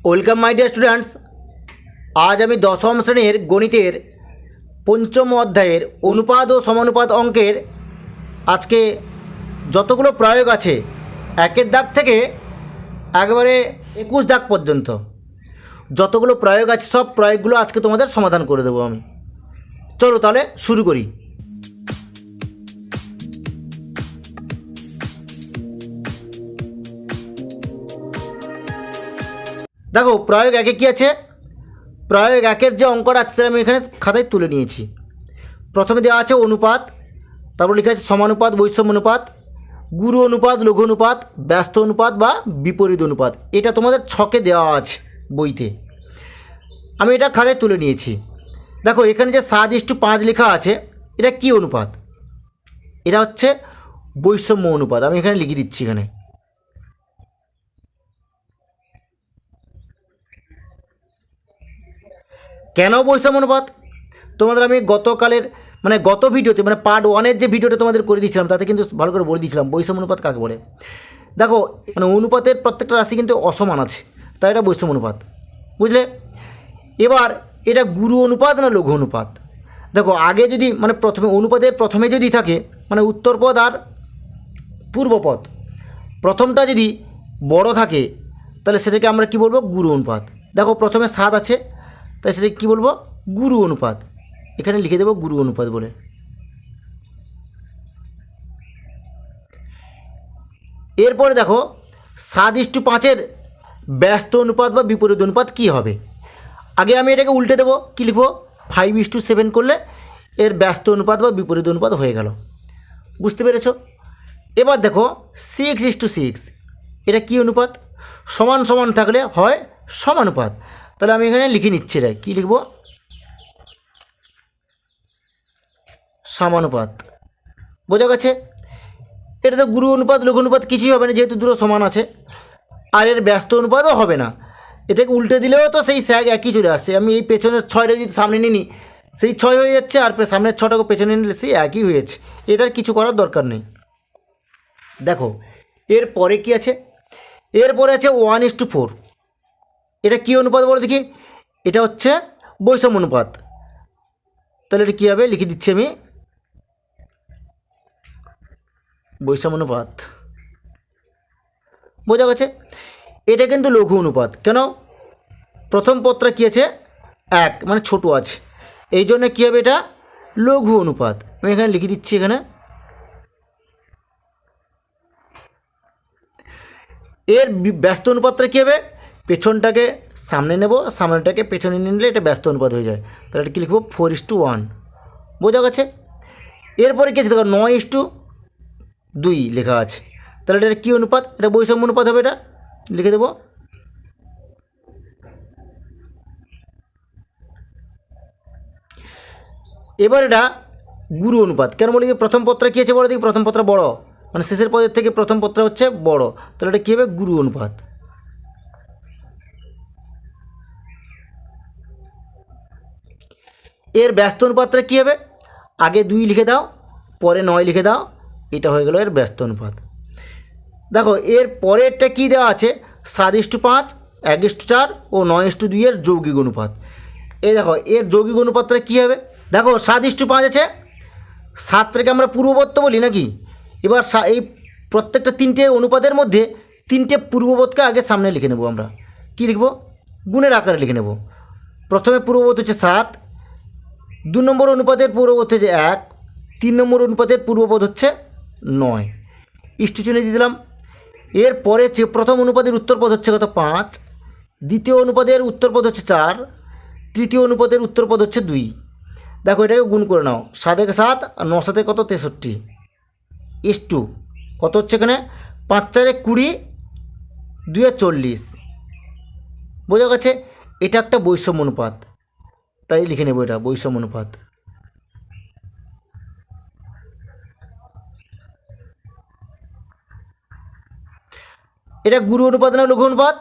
Welcome my dear students. আজ আমি দশম শ্রেণীর গণিতের পঞ্চম অধ্যায়ের অনুপাত ও সমানুপাত অঙ্কের আজকে যতগুলো প্রয়োগ আছে একের দাগ থেকে একেবারে 21 দাগ পর্যন্ত যতগুলো প্রয়োগ আছে সব প্রয়োগগুলো আজকে তোমাদের সমাধান করে দেবো আমি। চলো তাহলে শুরু করি। দেখো প্রয়োগ একে কী আছে। প্রয়োগ একের যে অঙ্কটা আছে সেটা আমি এখানে খাতায় তুলে নিয়েছি। প্রথমে দেওয়া আছে অনুপাত, তারপর লেখা আছে সমানুপাত, বৈষম্য অনুপাত, গুরু অনুপাত, লঘু অনুপাত, ব্যস্ত অনুপাত বা বিপরীত অনুপাত। এটা তোমাদের ছকে দেওয়া আছে বইতে, আমি এটা খাতায় তুলে নিয়েছি। দেখো এখানে যে 7:5 লেখা আছে এটা কি অনুপাত? এটা হচ্ছে বৈষম্য অনুপাত। আমি এখানে লিখে দিচ্ছি। এখানে কেন বৈষম্য অনুপাত তোমাদের আমি গতকালের গত ভিডিওতে পার্ট 1-এর যে ভিডিওটা তোমাদের করে দিয়েছিলাম তাতে কিন্তু ভালো করে বলে দিয়েছিলাম বৈষম্য অনুপাত কাকে বলে। দেখো অনুপাতের প্রত্যেকটা রাশি কিন্তু অসমান আছে, তাই এটা বৈষম্য অনুপাত, বুঝলে। এবার এটা গুরু অনুপাত না লঘু অনুপাত। দেখো আগে যদি প্রথমে অনুপাতের প্রথমে যদি থাকে উত্তরপদ আর পূর্বপদ, প্রথমটা যদি বড় থাকে তাহলে সেটাকে আমরা কি বলবো? গুরু অনুপাত। দেখো প্রথমে 7 আছে, তাই সেটাকে কী বলবো? গুরু অনুপাত। এখানে লিখে দেবো গুরু অনুপাত বলে। এরপরে দেখো 7:5-এর ব্যস্ত অনুপাত বা বিপরীত অনুপাত কী হবে? আগে আমি এটাকে উল্টে দেবো, কী লিখবো? 5:7 করলে এর ব্যস্ত অনুপাত বা বিপরীত অনুপাত হয়ে গেল। বুঝতে পেরেছ? এবার দেখো 6:6, এটা কী অনুপাত? সমান সমান থাকলে হয় সমানুপাত। তাহলে আমি এখানে লিখে নিচ্ছি, এটা কী লিখব? সমানুপাত। বোঝা গেছে? এটা তো গুরু অনুপাত লঘু অনুপাত কিছুই হবে না, যেহেতু দুটো সমান আছে। আর এর ব্যস্ত অনুপাতও হবে না। এটাকে উল্টে দিলেও তো সেই স্যাগ একই চলে আসছে। আমি এই পেছনের 6টা যদি সামনে নিই সেই 6 হয়ে যাচ্ছে, আর সামনের 6টাকে পেছনে নিলে সেই একই হয়েছে। এটার কিছু করার দরকার নেই। দেখো এরপরে কি আছে? এরপরে আছে 1:4। এটা কী অনুপাত বলো দেখি? এটা হচ্ছে বৈষম্য অনুপাত। তাহলে এটা কী হবে? লিখে দিচ্ছি আমি বৈষম্য অনুপাত। বোঝা গেছে? এটা কিন্তু লঘু অনুপাত। কেন? প্রথম পদটা কী আছে? 1, ছোটো আছে, এই জন্য কী হবে? এটা লঘু অনুপাত। আমি এখানে লিখে দিচ্ছি। এখানে এর ব্যস্ত অনুপাতটা কী হবে? পেছনটাকে সামনে নেব, সামনেটাকে পেছনে নিলে এটা ব্যস্ত অনুপাত হয়ে যায়। তাহলে এটা কী লিখব? 4:1। বোঝা গেছে? এরপরে কী আছে? দেখো 9:2 লেখা আছে। তাহলে এটা কী অনুপাত? এটা বৈষম্য অনুপাত হবে। এটা লিখে দেব। এবার এটা গুরু অনুপাত। কেন বলি? প্রথম পদটা কী আছে বলো দেখি? প্রথম পদটা বড়, শেষের পদের থেকে প্রথম পদটা হচ্ছে বড়। তাহলে এটা কী হবে? গুরু অনুপাত। এর ব্যস্ত অনুপাতটা কী হবে? আগে 2 লিখে দাও, পরে 9 লিখে দাও, এটা হয়ে গেল এর ব্যস্ত অনুপাত। দেখো এর পরেরটা কী দেওয়া আছে? 7:5, 1:4 ও 9:2 এর যৌগিক অনুপাত। এই দেখো এর যৌগিক অনুপাতটা কী হবে? দেখো 7:5 আছে, 7টাকে আমরা পূর্ববর্ত বলি নাকি? এবার এই প্রত্যেকটা 3টে অনুপাতের মধ্যে 3টে পূর্ববর্তকে আগে সামনে লিখে নেব। আমরা কী লিখব? গুণের আকারে লিখে নেব। প্রথমে পূর্ববর্ত হচ্ছে 7, 2 নম্বর অনুপাতের পূর্বপদ হচ্ছে 1, 3 নম্বর অনুপাতের পূর্বপদ হচ্ছে 9। ইষ্টু চিহ্ন দিয়ে দিলাম। এরপরে প্রথম অনুপাতের উত্তরপদ হচ্ছে কত? 5, দ্বিতীয় অনুপাতের উত্তরপদ হচ্ছে 4, তৃতীয় অনুপাতের উত্তরপদ হচ্ছে 2। দেখো এটাকে গুণ করে নাও। 7 × 7 আর 9 × 7 কত? 63। ইষ্টু কত হচ্ছে এখানে? 5 × 4 = 20, 2 × 40। বোঝা গেছে? এটা একটা বৈষম্য অনুপাত, তাই লিখে নেব এটা বৈষম্য অনুপাত। এটা গুরু অনুপাত না লঘু অনুপাত?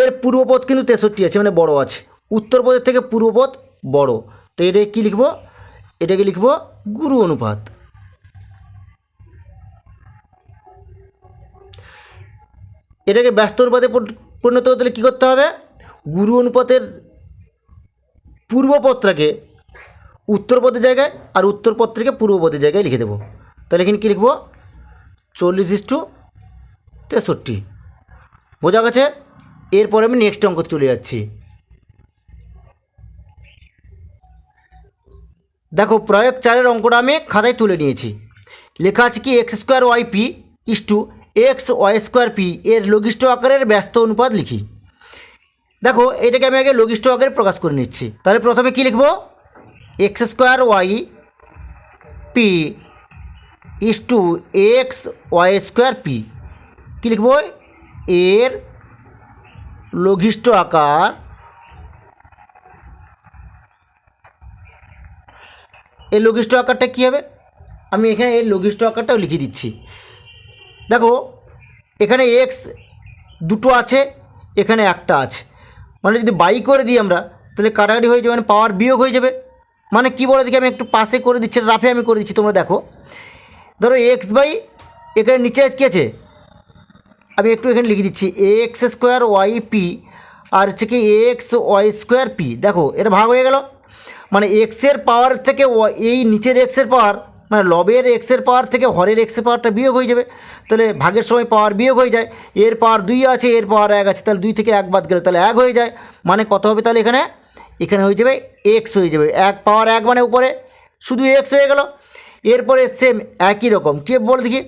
এর পূর্বপদ কিন্তু 63 আছে, বড় আছে। উত্তরপদের থেকে পূর্বপদ বড়, তো এটা কী লিখব? এটাকে লিখব গুরু অনুপাত। এটাকে ব্যস্ত অনুপাতে পরিণত হতে হলে কী করতে হবে? গুরু অনুপাতের পূর্ব পদটাকে উত্তর পদের জায়গায় আর উত্তর পদটাকে পূর্ব পদের জায়গায় লিখে দেবো। তাহলে এখানে কী লিখবো? 40:63। বোঝা গেছে? এরপরে আমি নেক্সট অঙ্ক চলে যাচ্ছি। দেখো প্রয়োগ 4-এর অঙ্কটা আমি খাতায় তুলে নিয়েছি। লেখা আছে কি x² yp (x y²p) এর লঘিষ্ঠ আকারের ব্যস্ত অনুপাত লিখি। দেখো এটাকে আমি আগে লঘিষ্ঠ আকারে প্রকাশ করে নিচ্ছি। তাহলে প্রথমে কি লিখব? x² yp (x y²p) কী লিখব? এর লঘিষ্ঠ আকার এর লঘিষ্ঠ আকারটা কী হবে? আমি এখানে এর লঘিষ্ঠ আকারটাও লিখে দিচ্ছি। দেখো এখানে এক্স দুটো আছে, এখানে একটা আছে, মানে যদি বাই করে দিই আমরা তাহলে কাটাকাটি হয়ে যাবে, মানে পাওয়ার বিয়োগ হয়ে যাবে। মানে কী বলে দেখি, আমি একটু পাশে করে দিচ্ছি, রাফে আমি করে দিচ্ছি, তোমরা দেখো। ধরো এক্স বাই এখানে নিচে কী আছে, আমি একটু এখানে লিখে দিচ্ছি x² yp আর হচ্ছে কি x y²p। দেখো এটা ভাগ হয়ে গেল, মানে এক্সের পাওয়ার থেকে এই নিচের এক্সের পাওয়ার, মানে লবের এক্সের পাওয়ার থেকে হরের এক্সের পাওয়ারটা বিয়োগ হয়ে যাবে। তাহলে ভাগের সময় পাওয়ার বিয়োগ হয়ে যায়। এর পাওয়ার 2 আছে, এর পাওয়ার 1 আছে, তাহলে 2 থেকে 1 বাদ গেলে তাহলে 1 হয়ে যায়। মানে কত হবে তাহলে এখানে হয়ে যাবে এক্স হয়ে যাবে। 1 পাওয়ার 1 মানে উপরে শুধু এক্স হয়ে গেল। এরপরে সেম একই রকম কী বলে দেখি,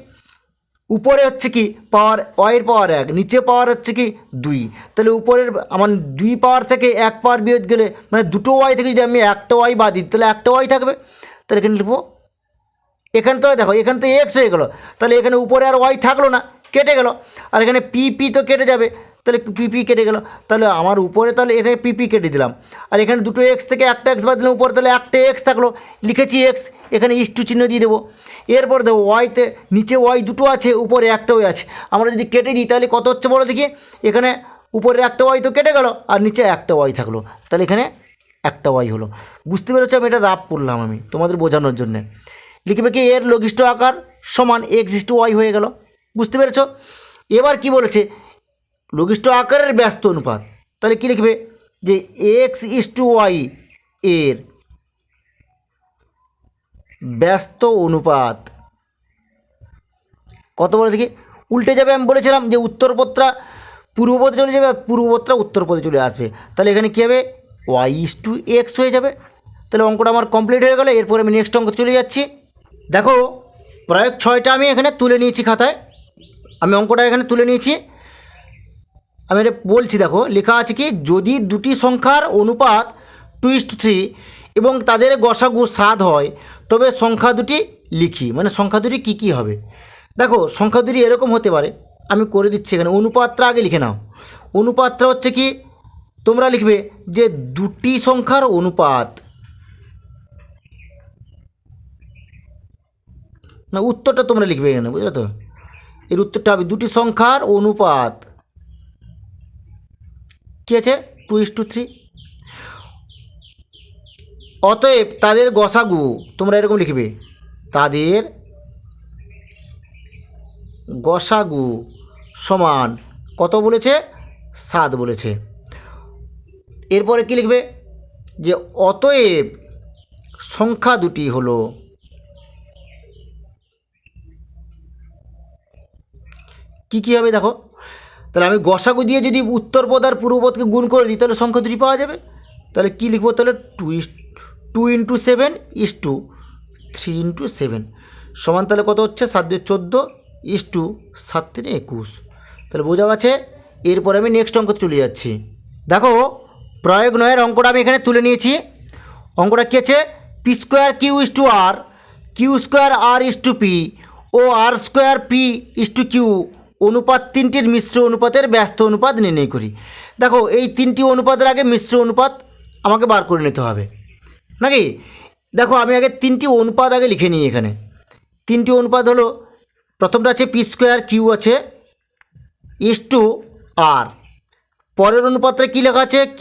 উপরে হচ্ছে কি পাওয়ার ওয়াইয়ের পাওয়ার 1, নিচে পাওয়ার হচ্ছে কি 2। তাহলে উপরের আমার 2 পাওয়ার থেকে 1 পাওয়ার বিয়োগ গেলে, মানে দুটো ওয়াই থেকে যদি আমি একটা ওয়াই বাদ দিই তাহলে একটা ওয়াই থাকবে। তাহলে এখানে লিখবো, এখানে তো দেখো এখানে তো এক্স হয়ে গেলো, তাহলে এখানে উপরে আর ওয়াই থাকলো না, কেটে গেল। আর এখানে পি তো কেটে যাবে, তাহলে পি কেটে গেল। তাহলে আমার উপরে তাহলে এটা পি কেটে দিলাম, আর এখানে দুটো এক্স থেকে একটা এক্স বাদ দিলাম উপরে, তাহলে একটা এক্স থাকলো, লিখেছি এক্স, এখানে ইস্টু চিহ্ন দিয়ে দেবো। এরপর দেখো ওয়াইতে নিচে ওয়াই দুটো আছে, উপরে একটা ওয়াই আছে, আমরা যদি কেটে দিই তাহলে কত হচ্ছে বলো দেখি। এখানে উপরে একটা ওয়াই তো কেটে গেল, আর নিচে একটা ওয়াই থাকলো, তাহলে এখানে একটা ওয়াই হলো। বুঝতে পেরেছো? আমি এটা রাফ করলাম আমি তোমাদের বোঝানোর জন্যে। লিখবে কি এর লঘিষ্ঠ আকার সমান x/y হয়ে গেল। বুঝতে পেরেছো? এবার কি বলেছে, লঘিষ্ঠ আকারের ব্যস্ত অনুপাত। তাহলে কি লিখবে যে x/y এর ব্যস্ত অনুপাত কত বলে দেখি। উল্টে যাবে, আমি বলেছিলাম যে উত্তরপত্রা পূর্বপদে চলে যাবে, পূর্বপত্রা উত্তরপদে চলে আসবে। তাহলে এখানে কী হবে, y/x হয়ে যাবে। তাহলে অঙ্কটা আমার কমপ্লিট হয়ে গেল। এরপরে আমি নেক্সট অঙ্ক চলে যাচ্ছি। দেখো প্রয়োগ 6টা আমি এখানে তুলে নিয়েছি খাতায়, আমি অঙ্কটা এখানে তুলে নিয়েছি। আমি এটা বলছি, দেখো লেখা আছে কি, যদি দুটি সংখ্যার অনুপাত 2:3 এবং তাদের গসাগু 7 হয় তবে সংখ্যা দুটি লিখি। মানে সংখ্যা দুটি কী কী হবে। দেখো সংখ্যা দুটি এরকম হতে পারে, আমি করে দিচ্ছি এখানে। অনুপাতটা আগে লিখে নাও। অনুপাতটা হচ্ছে কি, তোমরা লিখবে যে দুটি সংখ্যার অনুপাত, না উত্তরটা তোমরা লিখবে এখানে, বুঝলে তো? এর উত্তরটা হবে দুটি সংখ্যার অনুপাত কী আছে, 2:3। অতএব তাদের গসাগু, তোমরা এরকম লিখবে, তাদের গসাগু সমান কত বলেছে, 7 বলেছে। এরপরে কি লিখবে, যে অতএব সংখ্যা দুটি হলো, কি হবে দেখো। তাহলে আমি গসাগু দিয়ে যদি উত্তরপদ আর পূর্বপদকে গুণ করে দিই তাহলে সংখ্যা দুটি পাওয়া যাবে। তাহলে কী লিখবো, তাহলে 2 × 7 = 3 × 7 সমান, তাহলে কত হচ্ছে, 7 × 14 7 × 21। তাহলে বোঝা গেছে। এরপরে আমি নেক্সট অঙ্ক চলে যাচ্ছি। দেখো প্রয়োগ 9-এর অঙ্কটা আমি এখানে তুলে নিয়েছি। অঙ্কটা কী আছে, p² q/r, q² r/p ও r² p/q অনুপাত 3টির মিশ্র অনুপাতের ব্যস্ত অনুপাত নির্ণয় করি। দেখো এই 3টি অনুপাতের আগে মিশ্র অনুপাত আমাকে বার করে নিতে হবে নাকি। দেখো আমি আগে 3টি অনুপাত আগে লিখে নিই। এখানে 3টি অনুপাত হলো, প্রথমটা আছে p² q আছে r, পরের অনুপাতটা কী লেখা আছে, q²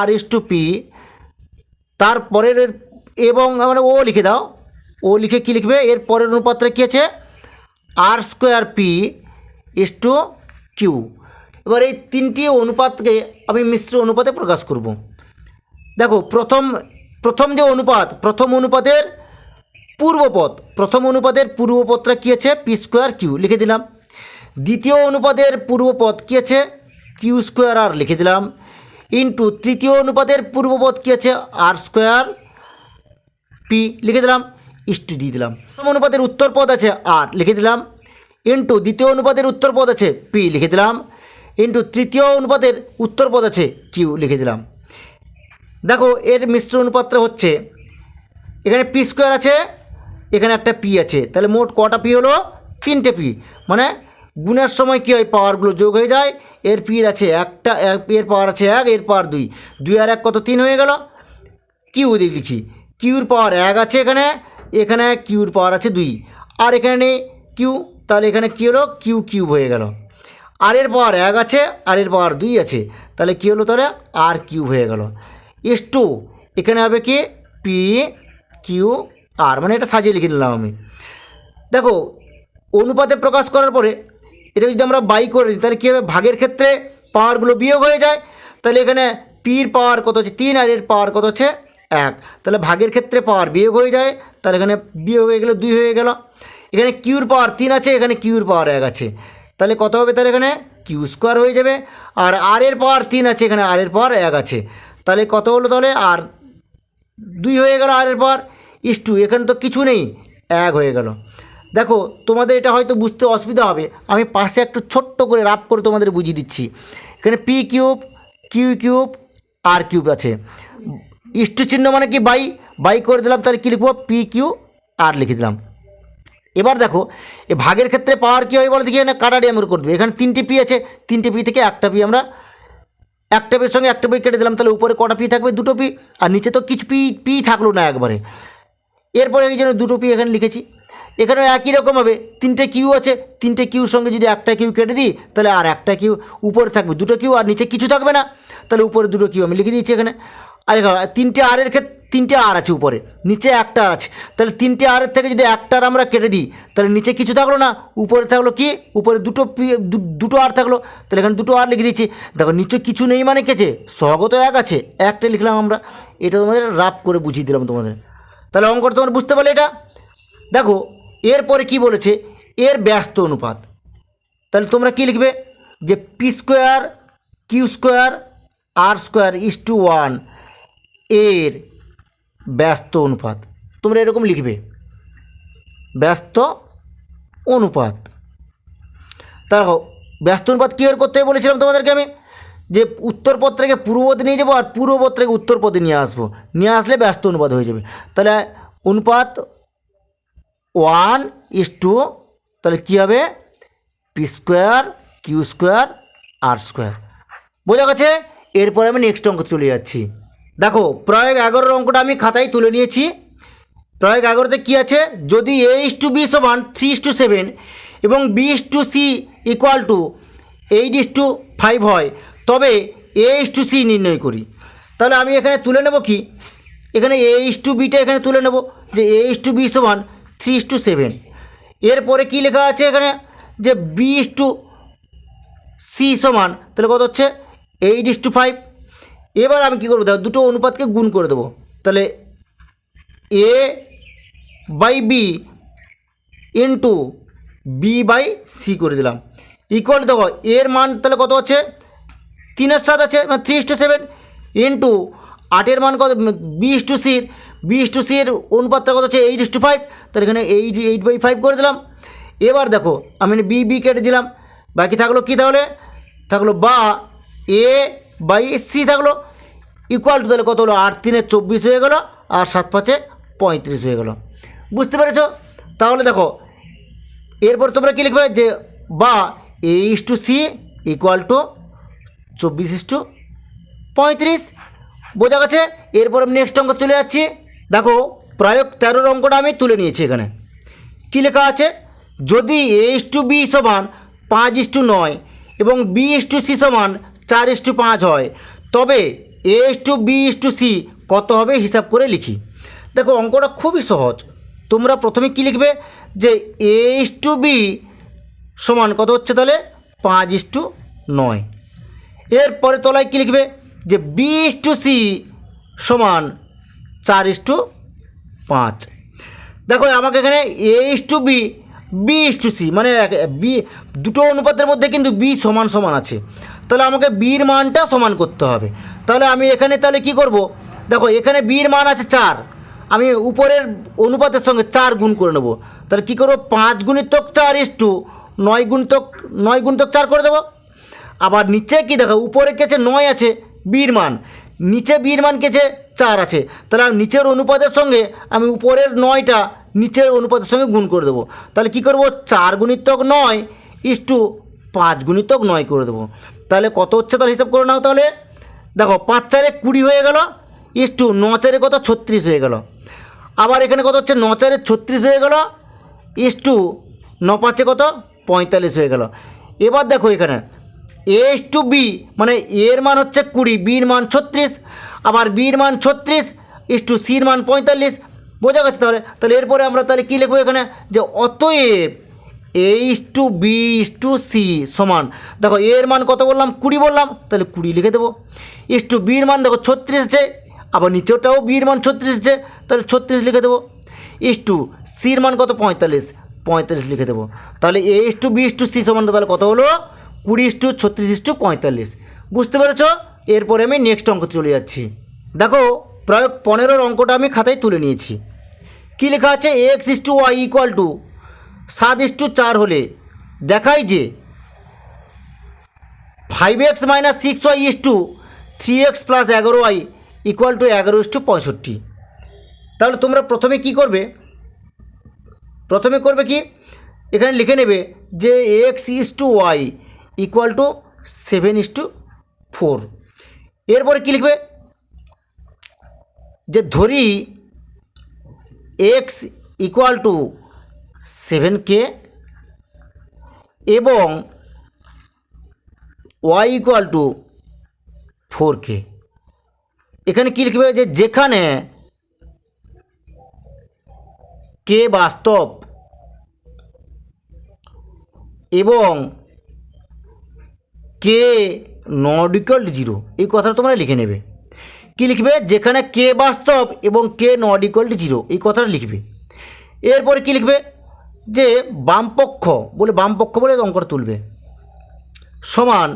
r/p, তারপরের এবং মানে ও লিখে দাও, ও লিখে কী লিখবে, এর পরের অনুপাতটা কী আছে, r² p/q কিউ। এবার এই তিনটি অনুপাতকে আমি মিশ্র অনুপাতে প্রকাশ করব। দেখো প্রথম যে অনুপাত, প্রথম অনুপাতের পূর্বপদটা কী আছে, পি স্কোয়ার কিউ লিখে দিলাম। দ্বিতীয় অনুপাতের পূর্বপদ কী আছে, কিউ স্কোয়ার আর লিখে দিলাম, ইন্টু তৃতীয় অনুপাতের পূর্বপদ কী আছে, আর স্কোয়ার পি লিখে দিলাম, ইস্টু দিয়ে দিলাম। প্রথম অনুপাতের উত্তরপদ আছে আর লিখে দিলাম, ইন্টু দ্বিতীয় অনুপাতের উত্তরপদ আছে পি লিখে দিলাম, ইন্টু তৃতীয় অনুপাতের উত্তরপদ আছে কিউ লিখে দিলাম। দেখো এর মিশ্র অনুপাতটা হচ্ছে, এখানে পি স্কোয়ার আছে, এখানে একটা পি আছে, তাহলে মোট কটা পি হলো, 3টে পি। মানে গুণের সময় কী হয়, পাওয়ারগুলো যোগ হয়ে যায়। এর পির আছে একটা, এর পাওয়ার আছে 1, এর পাওয়ার 2, 2 আর 1 কত, 3 হয়ে গেল। কিউ দিকে লিখি, কিউর পাওয়ার 1 আছে এখানে কিউর পাওয়ার আছে 2, আর এখানে নেই কিউ, তাহলে এখানে কী হলো, কিউ কিউব হয়ে গেল। আর এর পাওয়ার 1 আছে আর এর পাওয়ার 2 আছে, তাহলে কী হলো, তাহলে আর কিউব হয়ে গেল। ইস্টু এখানে হবে কি, পি কিউ আর, মানে এটা সাজিয়ে লিখে নিলাম আমি। দেখো অনুপাতে প্রকাশ করার পরে এটা যদি আমরা বাই করে দিই, তাহলে কী হবে, ভাগের ক্ষেত্রে পাওয়ারগুলো বিয়োগ হয়ে যায়। তাহলে এখানে পির পাওয়ার কত হচ্ছে 3 আর এর পাওয়ার কত হচ্ছে 1, তাহলে ভাগের ক্ষেত্রে পাওয়ার বিয়োগ হয়ে যায়, তাহলে এখানে বিয়োগ হয়ে গেল 2 হয়ে গেল। এখানে কিউর পাওয়ার 3 আছে, এখানে কিউর পাওয়ার 1 আছে, তাহলে কত হবে, তাহলে এখানে কিউ স্কোয়ার হয়ে যাবে। আর এর পাওয়ার 3 আছে, এখানে আর এর পাওয়ার 1 আছে, তাহলে কত হলো, তাহলে আর 2 হয়ে গেল, আর এর পাওয়ার ইস্টু, এখানে তো কিছু নেই, 1 হয়ে গেল। দেখো তোমাদের এটা হয়তো বুঝতে অসুবিধা হবে, আমি পাশে একটু ছোট্ট করে রাফ করে তোমাদের বুঝিয়ে দিচ্ছি। এখানে পি কিউব কিউ কিউব আর কিউব আছে, ইস্টু চিহ্ন মানে কি, বাই করে দিলাম, তাহলে কী লিখবো, পি কিউ আর লিখে দিলাম। এবার দেখো এই ভাগের ক্ষেত্রে পাওয়ার কী হয় বলো দেখি, এখানে কাটারি আমরা করে দেবো। এখানে 3টে পি আছে, 3টে পি থেকে একটা পি আমরা, একটা পির সঙ্গে একটা পি কেটে দিলাম, তাহলে উপরে কটা পি থাকবে, 2টো পি, আর নিচে তো কিছু পি থাকলো না একবারে। এরপরে এই জন্য 2টো পি এখানে লিখেছি। এখানেও একই রকমভাবে 3টে কিউ আছে, 3টে কিউর সঙ্গে যদি একটা কিউ কেটে দিই, তাহলে আর একটা কিউ, উপরে থাকবে 2টো কিউ আর নিচে কিছু থাকবে না, তাহলে উপরে 2টো কিউ আমি লিখে দিয়েছি এখানে। আর এখানে 3টে আরের ক্ষেত্রে 3টে আর আছে উপরে, নিচে একটা আর আছে, তাহলে 3টে আরের থেকে যদি একটা আর আমরা কেটে দিই, তাহলে নিচে কিছু থাকলো না, উপরে থাকলো কি, উপরে 2টো আর থাকলো, তাহলে এখানে 2টো আর লিখে দিচ্ছি। দেখো নিচে কিছু নেই মানে কেছে, সহগত 1 আছে, একটা লিখলাম আমরা। এটা তোমাদের রাফ করে বুঝিয়ে দিলাম তোমাদের, তাহলে অঙ্কটা তোমরা বুঝতে পারলে এটা। দেখো এরপরে কি বলেছে, এর ব্যস্ত অনুপাত, তাহলে তোমরা কি লিখবে, যে পি স্কোয়ার কিউ স্কোয়ার আর স্কোয়ার ইস্টু 1 এর ব্যস্ত অনুপাত, তোমরা এরকম লিখবে, ব্যস্ত অনুপাত। দেখো ব্যস্ত অনুপাত কী করতে হবে বলেছিলাম তোমাদেরকে আমি, যে উত্তরপদ থেকে পূর্বপদে নিয়ে যাবো আর পূর্বপদ থেকে উত্তরপদে নিয়ে আসবো, নিয়ে আসলে ব্যস্ত অনুপাত হয়ে যাবে। তাহলে অনুপাত 1:2, তাহলে কী হবে, পি স্কোয়ার কিউ স্কোয়ার আর স্কোয়ার। বোঝা গেছে। এরপরে আমি নেক্সট অঙ্ক চলে যাচ্ছি। দেখো প্রয়োগ 11 অঙ্কটা আমি খাতায় তুলে নিয়েছি। প্রয়োগ 11তে কী আছে, যদি a:b সমান 3:7 এবং b:c ইকুয়াল টু 8:5 হয়, তবে a:c নির্ণয় করি। তাহলে আমি এখানে তুলে নেব কি, এখানে a:bটা এখানে তুলে নেব, যে a:b সমান 3:7। এরপরে কি লেখা আছে এখানে, যে b:c সমান, তাহলে কত হচ্ছে 8:5। এবার আমি কী করবো, দেখো দুটো অনুপাতকে গুণ করে দেবো, তাহলে a/b ইন্টু b/c করে দিলাম, ইকুয়াল দেখো এর মান তাহলে কত হচ্ছে 3/7 আছে, মানে 3:7 ইন্টু 8-এর মান কত, b:c এর অনুপাতটা কত হচ্ছে 8:5, তাহলে এখানে 8/5 করে দিলাম। এবার দেখো আমি বি কেটে দিলাম, বাকি থাকলো কি, তাহলে থাকলো বা a/c থাকলো, ইকুয়াল টু তাহলে কত হলো, 8×3 = 24 হয়ে গেলো, আর 7×5 = 35 হয়ে গেলো। বুঝতে পেরেছো? তাহলে দেখো এরপর তোমরা কী লিখবে, যে বা a:c ইকুয়াল টু 24:35। বোঝা গেছে। এরপর আমি নেক্সট অঙ্ক চলে যাচ্ছি। দেখো প্রয়োগ 13 অঙ্কটা আমি তুলে নিয়েছি। এখানে কী লেখা আছে, যদি a:b সমান 5:9 এবং b:c সমান 4:5 হয়, তবে a:b:c কত হবে হিসাব করে লিখি। দেখো অঙ্কটা খুবই সহজ। তোমরা প্রথমে কি লিখবে, যে a:b সমান কত হচ্ছে, তাহলে 5:9। এরপরে তলায় কী লিখবে যে B/C সমান 4:5। দেখো আমাকে এখানে A/B B/C মানে বি দুটো অনুপাতের মধ্যে কিন্তু বি সমান সমান আছে, তাহলে আমাকে বির মানটা সমান করতে হবে। তাহলে আমি এখানে তাহলে কি করব, দেখো এখানে বির মান আছে 4, আমি উপরের অনুপাতের সঙ্গে 4 গুণ করে নেব। তাহলে কী করবো, 5x4 9x 4 করে দেবো। আবার নিচে কি দেখো উপরে কেছে 9 আছে বির মান, নিচে বির মান কেছে 4 আছে, তাহলে আমি নিচের অনুপাতের সঙ্গে আমি উপরের 9টা নিচের অনুপাতের সঙ্গে গুণ করে দেবো। তাহলে কি করব, 4x9 5x9 করে দেবো। তাহলে কত হচ্ছে তাহলে হিসাব করে নাও। তাহলে দেখো 5×4 20 হয়ে গেল, 9×4 কত 36 হয়ে গেল। আবার এখানে কত হচ্ছে 9×4 36 হয়ে গেল, 9×5 কত 45 হয়ে গেল। এবার দেখো এখানে A/B মানে এর মান হচ্ছে 20, বির মান 36, আবার বির মান 36 সির মান 45। বোঝা গেছে? তাহলে এরপরে আমরা তাহলে কী লিখবো এখানে, যে অতএব A/B/C সমান, দেখো এর মান কত বললাম 20 বললাম, তাহলে 20 লিখে দেবো। বির মান দেখো 36 আছে, আবার নিচেওটাও বির মান 36 আছে, তাহলে 36 লিখে দেবো। সির মান কত 45 লিখে দেবো। তাহলে A/B/C সমান তাহলে কত হলো 20:36:45। বুঝতে পেরেছ? এরপরে আমি নেক্সট অঙ্ক চলে যাচ্ছি। দেখো প্রয়োগ 15 অঙ্কটা আমি খাতায় তুলে নিয়েছি। কি লেখা আছে, x/y = 7:4 হলে দেখায় যে 5x - 6y 3x + 11y = 11:65। তাহলে তোমরা প্রথমে কি করবে, কি এখানে লিখে নেবে যে x/y = 7:4। এরপরে কী লিখবে, যে ধরি x = 7k এবং y = 4k। এখানে কী লিখবে, যে যেখানে k বাস্তব এবং k ≠ 0, এই কথাটা তোমরা লিখে নেবে। কি লিখবে, যেখানে k বাস্তব এবং k ≠ 0, এই কথাটা লিখবে। এরপরে কি লিখবে, যে বামপক্ষ বলে অঙ্কটা তুলবে, সমান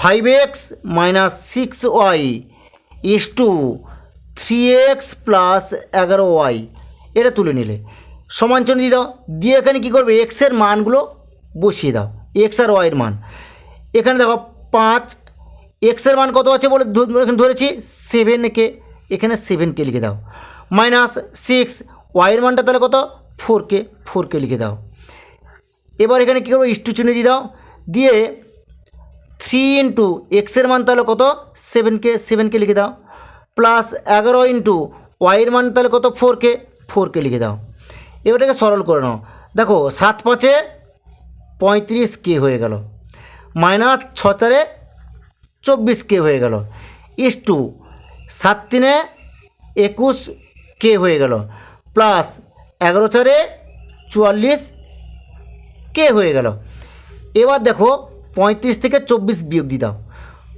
5x - 6y 3x + 11y, এটা তুলে নিলে সমান চিহ্ন দিয়ে দাও। দিয়ে এখানে কী করবে, এক্সের মানগুলো বসিয়ে দাও, এক্স আর ওয়াইয়ের মান। এখানে দেখো 5, এক্সের মান কত আছে বলে এখানে ধরেছি 7k, এখানে 7k লিখে দাও। -6 ওয়াইয়ের মানটা তাহলে কত 4k লিখে দাও। এবার এখানে কী করবো, চিহ্ন দিয়ে দাও। দিয়ে 3 × এক্সের মান তাহলে কত 7k লিখে দাও, প্লাস 11 × ওয়াইয়ের মান তাহলে কত 4k লিখে দাও। এবারটাকে সরল করে নাও। দেখো 7×5 35k হয়ে গেল, -6×4 24k হয়ে গেল, 7×3 21k হয়ে গেল, প্লাস 11×4 44k হয়ে গেল। এবার দেখো 35 থেকে 24 বিয়োগ দিয়ে দাও।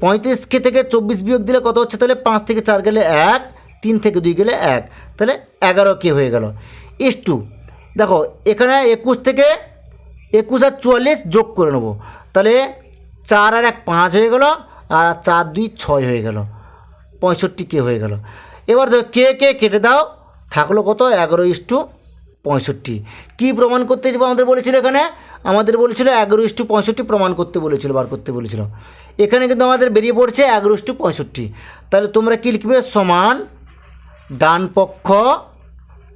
35k থেকে 24 বিয়োগ দিলে কত হচ্ছে, তাহলে 5 থেকে 4 গেলে 1, 3 থেকে 2 গেলে 1, তাহলে 11k হয়ে গেল। দেখো এখানে 21 থেকে 21 আর 44 যোগ করে নেবো, তাহলে 4 আর 1 5 হয়ে গেল, আর 4 2 6 হয়ে গেল, 65k হয়ে গেল। এবার দেখো কে কেটে দাও, থাকলো কত 11:65। কী প্রমাণ করতে আমাদের বলেছিল, এখানে আমাদের বলেছিল 11:65 প্রমাণ করতে বলেছিল, বার করতে বলেছিল। এখানে কিন্তু আমাদের বেরিয়ে পড়ছে 11:65। তাহলে তোমরা কী লিখবে, সমান ডান পক্ষ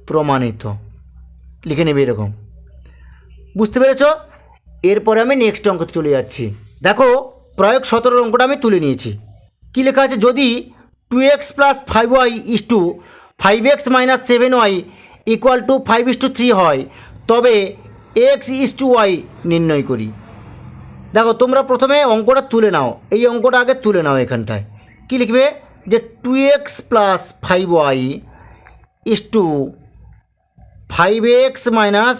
প্রমাণিত লিখে নেবে এরকম। বুঝতে পেরেছ? এরপরে আমি নেক্সট অঙ্কতে চলে যাচ্ছি। দেখো প্রয়োগ 17 অঙ্কটা আমি তুলে নিয়েছি। কী লেখা আছে, যদি 2x + 5y 5x - 7y = 5:3 হয়, তবে x/y নির্ণয় করি। দেখো তোমরা প্রথমে অঙ্কটা তুলে নাও, এই অঙ্কটা আগে তুলে নাও। এখানটায় কী লিখবে, যে 2x + 5y 5x minus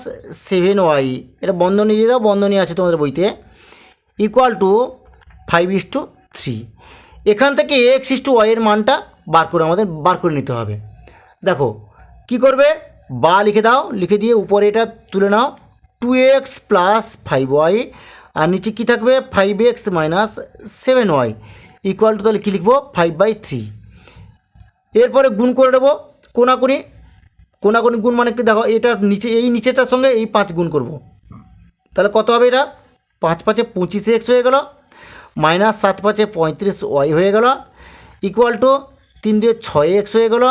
7y, এটা বন্ধনী দিয়ে দাও, বন্ধনী আছে তোমাদের বইতে, ইকুয়াল টু 5:3। এখান থেকে x/y এর মানটা আমাদের বার করে নিতে হবে। দেখো কি করবে, বা লিখে দাও, লিখে দিয়ে উপরে এটা তুলে নাও 2x প্লাস 5y, আর নিচে কী থাকবে 5x minus 7y equal to, তাহলে কী লিখবো 5/3। এরপরে গুণ করে দেবো কোনাকুনি, কোনাকুনি গুণ মানে কি, দেখো এটা নিচে, এই নিচেটার সঙ্গে এই 5 গুণ করব, তাহলে কত হবে, এটা 5 5 25x হয়ে গেল, মাইনাস 7 5 35y হয়ে গেল, ইকুয়াল টু 3 2 6x হয়ে গেল,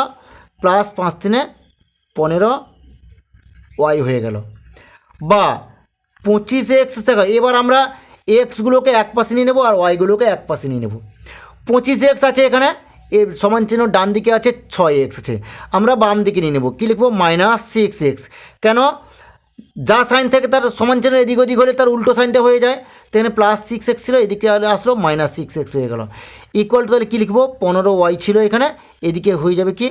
প্লাস 5 3 15y হয়ে গেল। বা 25x দেখো, এবার আমরা এক্সগুলোকে এক পাশে নিয়ে নেবো আর ওয়াইগুলোকে এক পাশে নিয়ে নেব। 25x আছে এখানে, এর সমান চিহ্ন ডান দিকে আছে, 6x আছে, আমরা বাম দিকে নিয়ে নেব, কী লিখবো মাইনাস 6x। কেন, যা সাইন থেকে তার সমান চিহ্ন এদিক ওদিক হলে তার উল্টো সাইনটা হয়ে যায়, তাহলে প্লাস 6x ছিল, এদিকে আসলো মাইনাস 6x হয়ে গেল, ইকুয়াল টু তাহলে কী লিখবো 15y ছিল এখানে, এদিকে হয়ে যাবে কি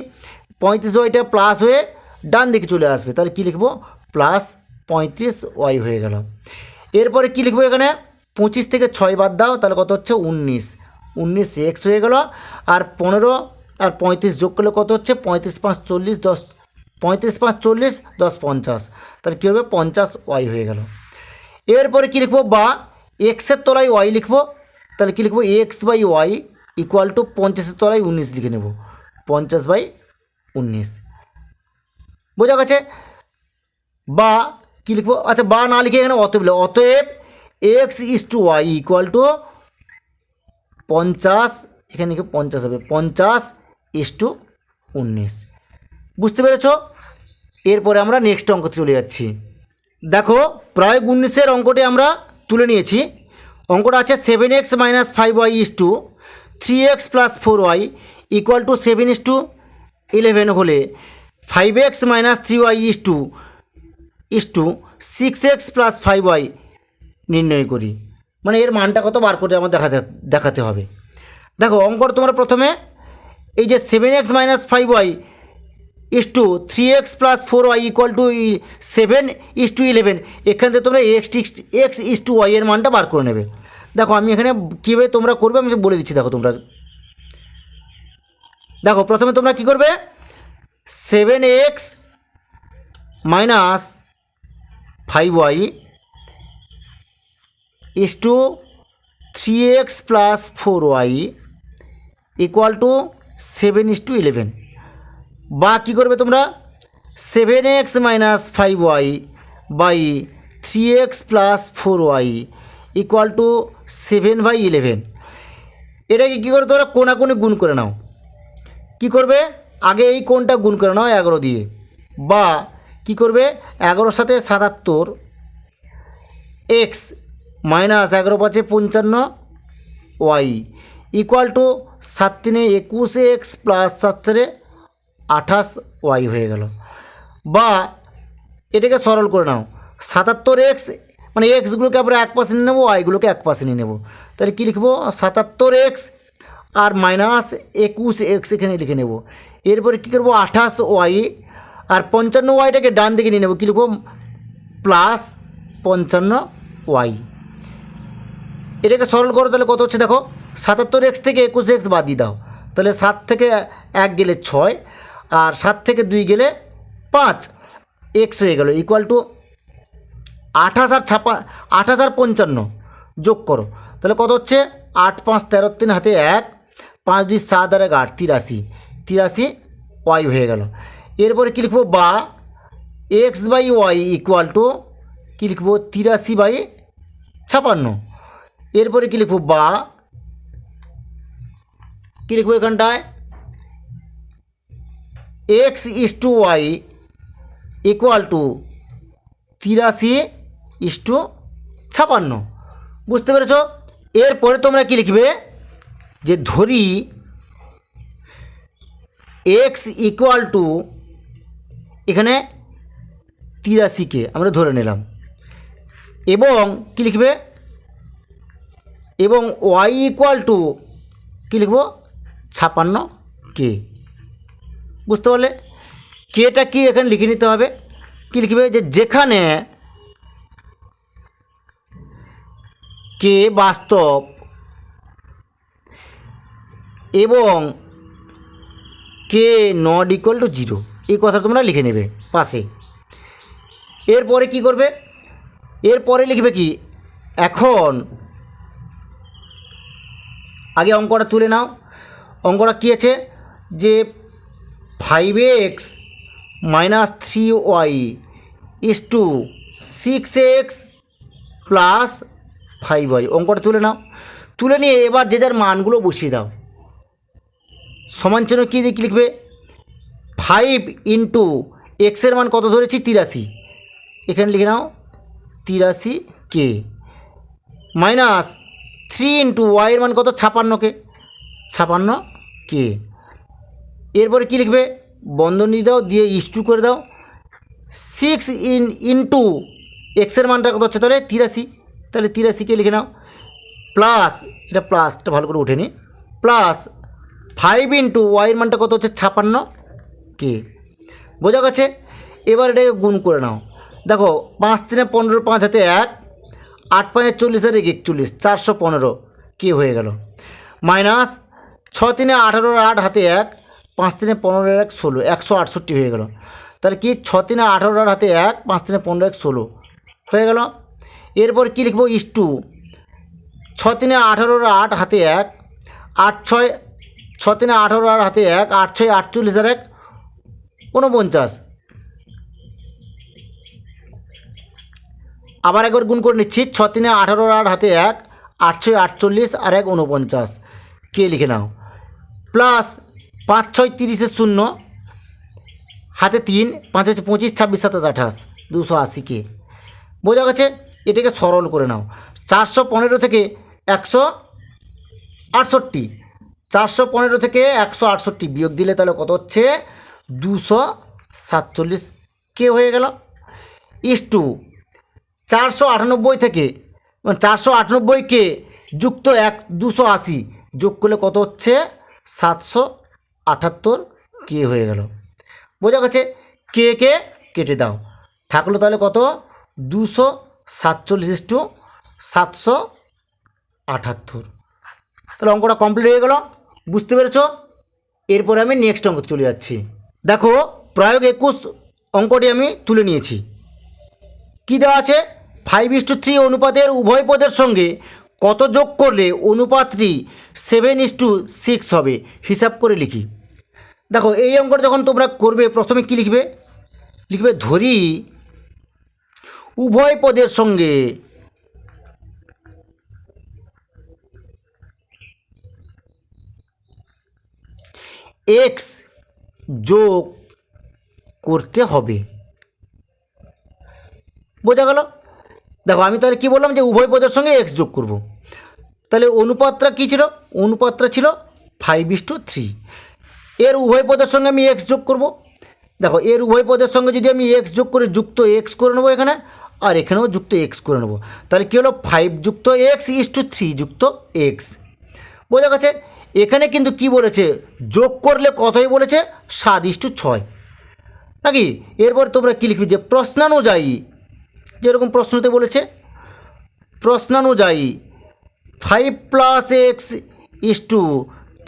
35yটা প্লাস হয়ে ডান দিকে চলে আসবে, তাহলে কী লিখবো প্লাস 35y হয়ে গেল। এরপরে কী লিখবো এখানে 25 থেকে 6 বাদ দাও, তাহলে কত হচ্ছে 19x হয়ে গেল, আর 15 আর 35 যোগ করলে কত হচ্ছে 35 5 40 10, 35 5 40 10 50, তাহলে কী হবে 50y হয়ে গেল। এরপরে কী লিখবো, বা এক্সের তলায় ওয়াই লিখবো, তাহলে কী লিখবো x/y ইকুয়াল টু 50-এর তলায় 19 লিখে নেব, 50/19। বোঝা গেছে। বা কী লিখবো, আচ্ছা বা না লিখে এখানে অতএব x/y ইকুয়াল টু 50, এখানে লিখে 50 হবে, 50:19। বুঝতে পেরেছ। এরপরে আমরা নেক্সট অঙ্ক চলে যাচ্ছি। দেখো প্রায় 19-এর অঙ্কটি আমরা তুলে নিয়েছি। অঙ্কটা আছে 7x minus 5y is to 3x plus 4y equal to 7:11 হলে 5x minus 3y is to 6x plus 5y নির্ণয় করি। মানে এর মানটা কত বার করে আমার দেখাতে হবে। দেখো অঙ্কটা তোমরা প্রথমে এই যে 7x minus 5y is to 3x plus 4y equal to 7:11, এখান থেকে তোমরা x/y এর মানটা বার করে নেবে। দেখো আমি এখানে কীভাবে তোমরা করবে আমি বলে দিচ্ছি। দেখো প্রথমে তোমরা কি করবে, 7x minus 5y is to 3x plus 4y equal to 7:11। বা কী করবে তোমরা 7x minus 5y by 3x plus 4y equal to 7/11। এটাকে কী করে তোমরা কোনাকুনি গুণ করে নাও। কি করবে, আগে এই কোণটা গুণ করে নাও 11 দিয়ে। বা কি করবে 11-এর সাথে 77 x minus 11 5 55y equal to 7 3 21x plus 7 4 28y হয়ে গেল। বা এটাকে সরল করে নাও, 77x মানে এক্সগুলোকে আমরা এক পাশে নিয়ে নেবো, ওয়াইগুলোকে এক পাশে নিয়ে নেবো, তাহলে কী লিখবো 77x আর মাইনাস 21x এখানে লিখে নেব। এরপরে কী করবো 28y আর 55yটাকে ডান দিকে নিয়ে নেবো, কী লিখবো প্লাস 55y। এটাকে সরল করো, তাহলে কত হচ্ছে দেখো 77x থেকে 21x বাদ দিয়ে দাও, তাহলে 7 থেকে 1 গেলে 6 আর 7 থেকে 2 গেলে 5 x হয়ে গেল ইকুয়াল টু 28 আর 55 যোগ করো, তাহলে কত হচ্ছে 8 5 13 3 হাতে 1 5 2 7 আর 8 83y হয়ে গেল। এরপরে কী লিখবো, বা x/y ইকুয়াল টু কী লিখবো 83/56। এরপরে কী লিখবো, বা কী লিখবো এখানটায় x/y ইকুয়াল টু 83/56। বুঝতে পেরেছ। এরপরে তোমরা কি লিখবে, যে ধরি x ইকুয়াল টু এখানে 83কে আমরা ধরে নিলাম, এবং কি লিখবে, এবং y ইকুয়াল টু কী লিখবো 56k। বুঝতে পারলে, কেটা কি এখানে লিখে নিতে হবে, কী লিখবে যে যেখানে কে বাস্তব এবং কে নট ইকুয়াল টু জিরো, এই কথা তোমরা লিখে নেবে পাশে। এরপরে কি করবে, এরপরে লিখবে কি, এখন আগে অঙ্কটা তুলে নাও। অঙ্কটা কী আছে যে 5x minus 3y is to 6x plus 5y। অঙ্কটা তুলে নাও, তুলে নিয়ে এবার যে যার মানগুলো বসিয়ে দাও। সমান চিহ্ন কী দিয়ে লিখবে, 5 ইন্টু এক্সের মান কত ধরেছি 83, এখানে লিখে নাও 83k, মাইনাস 3 ইন্টু ওয়াইয়ের মান কত 56k। এরপরে কী লিখবে, বন্ধনী দাও দিয়ে ইস্টু করে দাও, 6 ইন্টু এক্সের মানটা কত হচ্ছে তাহলে 83, তাহলে 83কে লিখে নাও, প্লাস এটা প্লাসটা ভালো করে উঠেনি, প্লাস 5 ইন্টু ওয়াইয়ের মানটা কত হচ্ছে 56k। বোঝা গেছে? এবার এটাকে গুণ করে নাও। দেখো 5 3 15, 5 হাতে 1, 8 5 40 আর 41, 415k হয়ে গেল, মাইনাস 6 3 18 8 হাতে 1, 5 3 15 1 16, 168 হয়ে গেল। তাহলে কি 6 3 18 8 হাতে 1, 5 3 15 1 16 হয়ে গেল। এরপর কী লিখবো, ইস টু 6 3 18 8 হাতে 1, 8 6 6 3 18 8 হাতে 1, 8 6 48 আর 1 49। আবার একবার গুণ করে নিচ্ছি, 6 3 18 8 হাতে 1, 8 6 48 আর 1 49 কে লিখে নাও, প্লাস 5 6 30 শূন্য হাতে 3, 5 হচ্ছে 25, 26 27 28, 280k। বোঝা গেছে? এটাকে সরল করে নাও, 415 থেকে 168, 415 থেকে 168 বিয়োগ দিলে তাহলে কত হচ্ছে 247k হয়ে গেল, ইস টু 498 থেকে 498কে যুক্ত 280 যোগ করলে কত হচ্ছে 778k হয়ে গেল। বোঝা গেছে? কে কে কেটে দাও, থাকলো তাহলে কত 247 টু 778। তাহলে অঙ্কটা কমপ্লিট হয়ে গেল, বুঝতে পেরেছ? এরপরে আমি নেক্সট অঙ্ক চলে যাচ্ছি। দেখো প্রয়োগ 21 অঙ্কটি আমি তুলে নিয়েছি। কি দেওয়া আছে, 5:3 অনুপাতের উভয় পদের সঙ্গে কত যোগ করলে অনুপাতটি 7:6 হবে, হিসাব করে লিখি। দেখো এই অঙ্কটা যখন তোমরা করবে প্রথমে কি লিখবে, লিখবে ধরি উভয় পদের সঙ্গে x যোগ করতে হবে। বোঝা গেল? দেখো আমি তাহলে কী বললাম যে উভয় পদের সঙ্গে x যোগ করব, তাহলে অনুপাতটা কী ছিল, অনুপাতটা ছিল 5:3। এর উভয় পদের সঙ্গে আমি x যোগ করব। দেখো এর উভয় পদের সঙ্গে যদি আমি x যোগ করে যুক্ত x করে নেবো এখানে, আর এখানেও যুক্ত x করে নেবো, তাহলে কী হলো 5 যুক্ত x ইস টু 3 যুক্ত x। বোঝা গেছে? এখানে কিন্তু কি বলেছে, যোগ করলে কতই বলেছে 7:6 নাকি। এরপর তোমরা কী লিখবে, যে প্রশ্নানুযায়ী, যেরকম প্রশ্নতে বলেছে প্রশ্নানুযায়ী 5 plus x is to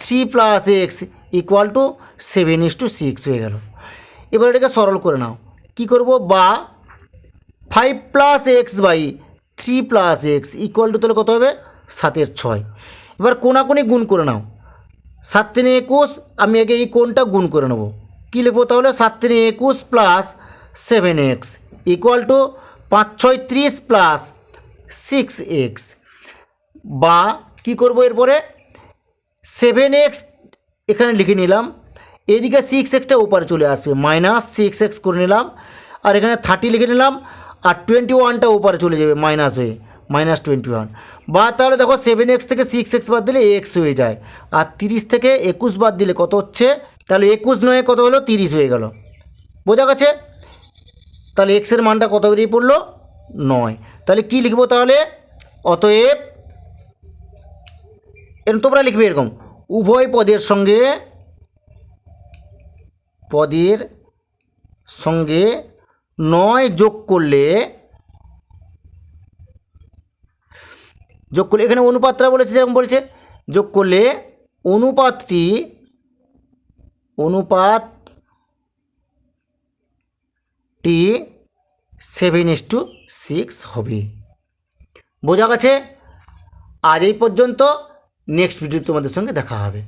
3 plus x equal to 7:6 হয়ে গেল। এবার এটাকে সরল করে নাও, কি করব, বা 5 plus x by 3 plus x equal to তাহলে কত হবে 7/6। এবার কোনাকুনি গুণ করে নাও, 7 3 21, আমি আগে এই কোণটা গুণ করে নেব। কী লিখবো তাহলে, 7 3 21 plus 7x equal to 5 6 30 plus 6x, বা কী করবো এরপরে 7x এখানে লিখে নিলাম, এদিকে 6xটা উপরে চলে আসবে, মাইনাস 6x করে নিলাম, আর এখানে 30 লিখে নিলাম, আর 21টা উপরে চলে যাবে মাইনাস হয়ে, -21। বা তাহলে দেখো 7x থেকে 6x বাদ দিলে x হয়ে যায়, আর 30 থেকে 21 বাদ দিলে কত হচ্ছে, তাহলে 21 নয় কত হলো 30 হয়ে গেল। বোঝা গেছে? তাহলে x এর মানটা কত বেরিয়ে পড়লো 9। তাহলে কি লিখবো তাহলে, অতএব এরকম তোমরা লিখবে এরকম, উভয় পদের সঙ্গে 9 যোগ করলে এখানে অনুপাতটা বলেছে, যেরকম বলছে যোগ করলে অনুপাতটি 7:6 হবে। বোঝা গেছে? আজ এই পর্যন্ত, নেক্সট ভিডিও তোমাদের সঙ্গে দেখা হবে।